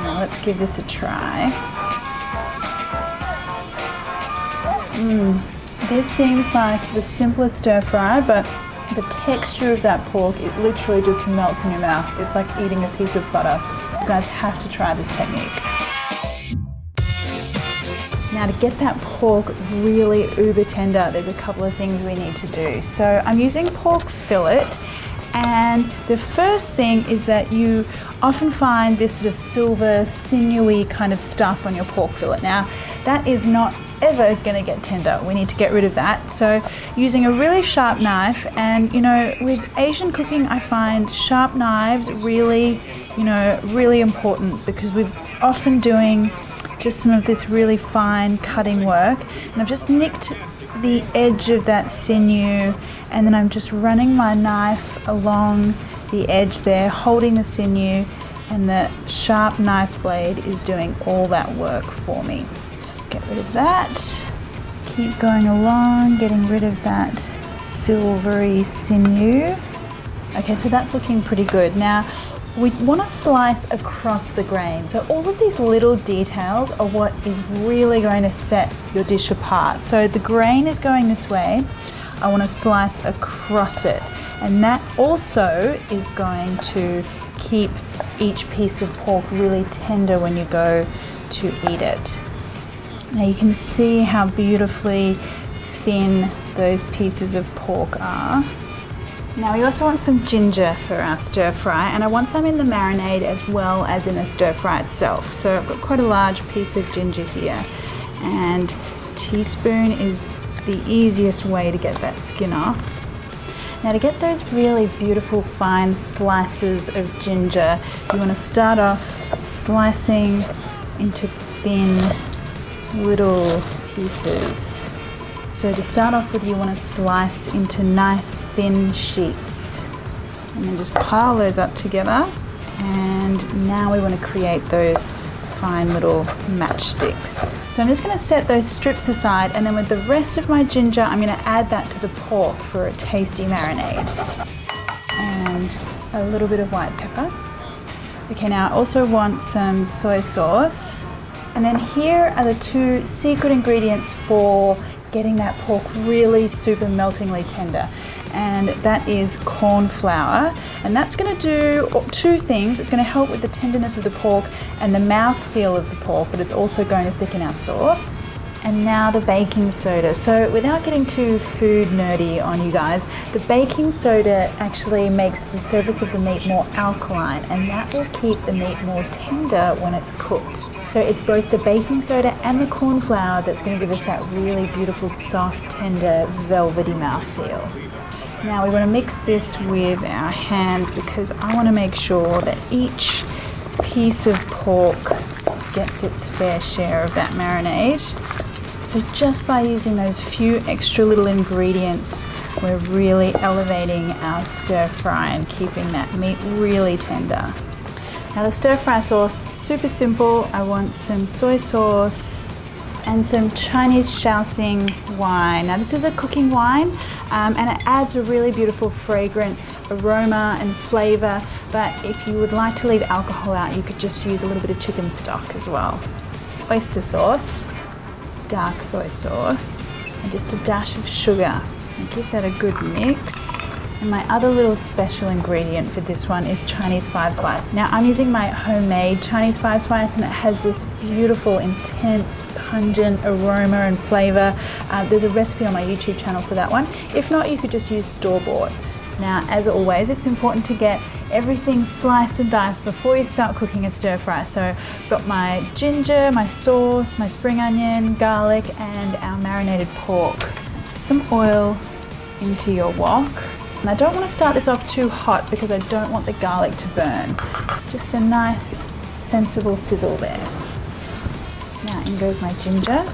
Now let's give this a try. This seems like the simplest stir fry, but the texture of that pork, it literally just melts in your mouth. It's like eating a piece of butter. You guys have to try this technique. Now to get that pork really uber tender, there's a couple of things we need to do. So I'm using pork fillet, and the first thing is that you often find this sort of silver, sinewy kind of stuff on your pork fillet. Now that is not ever gonna get tender. We need to get rid of that. So using a really sharp knife, and you know, with Asian cooking, I find sharp knives really, really important, because we're often doing just some of this really fine cutting work, and I've just nicked the edge of that sinew, and then I'm just running my knife along the edge there, holding the sinew, and the sharp knife blade is doing all that work for me. Just get rid of that. Keep going along, getting rid of that silvery sinew. Okay, so that's looking pretty good. Now, we want to slice across the grain. So all of these little details are what is really going to set your dish apart. So the grain is going this way. I want to slice across it. And that also is going to keep each piece of pork really tender when you go to eat it. Now you can see how beautifully thin those pieces of pork are. Now we also want some ginger for our stir fry, and I want some in the marinade as well as in the stir fry itself. So I've got quite a large piece of ginger here, and a teaspoon is the easiest way to get that skin off. Now to get those really beautiful fine slices of ginger, you want to start off slicing into thin little pieces. So to start off with, you want to slice into nice thin sheets, and then just pile those up together. And now we want to create those fine little matchsticks. So I'm just going to set those strips aside, and then with the rest of my ginger, I'm going to add that to the pork for a tasty marinade. And a little bit of white pepper. Okay, now I also want some soy sauce. And then here are the two secret ingredients for getting that pork really super meltingly tender, and that is corn flour, and that's going to do two things. It's going to help with the tenderness of the pork and the mouthfeel of the pork, but it's also going to thicken our sauce. And now the baking soda. So without getting too food nerdy on you guys, the baking soda actually makes the surface of the meat more alkaline, and that will keep the meat more tender when it's cooked. So it's both the baking soda and the corn flour that's going to give us that really beautiful, soft, tender, velvety mouthfeel. Now we want to mix this with our hands, because I want to make sure that each piece of pork gets its fair share of that marinade. So just by using those few extra little ingredients, we're really elevating our stir fry and keeping that meat really tender. Now the stir fry sauce, super simple. I want some soy sauce and some Chinese Shaoxing wine. Now this is a cooking wine, and it adds a really beautiful fragrant aroma and flavor, but if you would like to leave alcohol out, you could just use a little bit of chicken stock as well. Oyster sauce, dark soy sauce, and just a dash of sugar. And give that a good mix. And my other little special ingredient for this one is Chinese 5-spice. Now I'm using my homemade Chinese 5-spice, and it has this beautiful, intense, pungent aroma and flavor. There's a recipe on my YouTube channel for that one. If not, you could just use store-bought. Now, as always, it's important to get everything sliced and diced before you start cooking a stir fry. So I've got my ginger, my sauce, my spring onion, garlic, and our marinated pork. Just some oil into your wok. And I don't want to start this off too hot, because I don't want the garlic to burn. Just a nice, sensible sizzle there. Now in goes my ginger.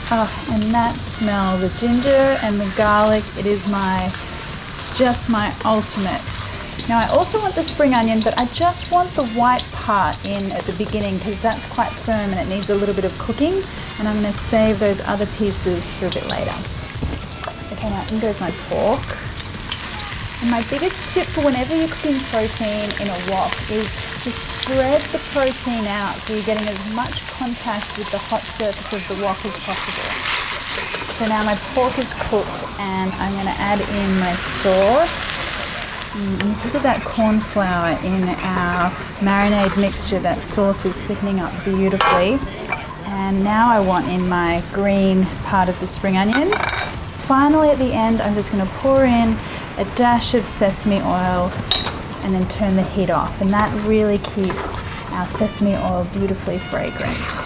Oh, and that smell, the ginger and the garlic, it is just my ultimate. Now I also want the spring onion, but I just want the white part in at the beginning, because that's quite firm and it needs a little bit of cooking, and I'm going to save those other pieces for a bit later. Okay, now in goes my pork. And my biggest tip for whenever you're cooking protein in a wok is just spread the protein out so you're getting as much contact with the hot surface of the wok as possible. So now my pork is cooked and I'm going to add in my sauce. And because of that corn flour in our marinade mixture, that sauce is thickening up beautifully. And now I want in my green part of the spring onion. Finally at the end, I'm just going to pour in a dash of sesame oil and then turn the heat off. And that really keeps our sesame oil beautifully fragrant.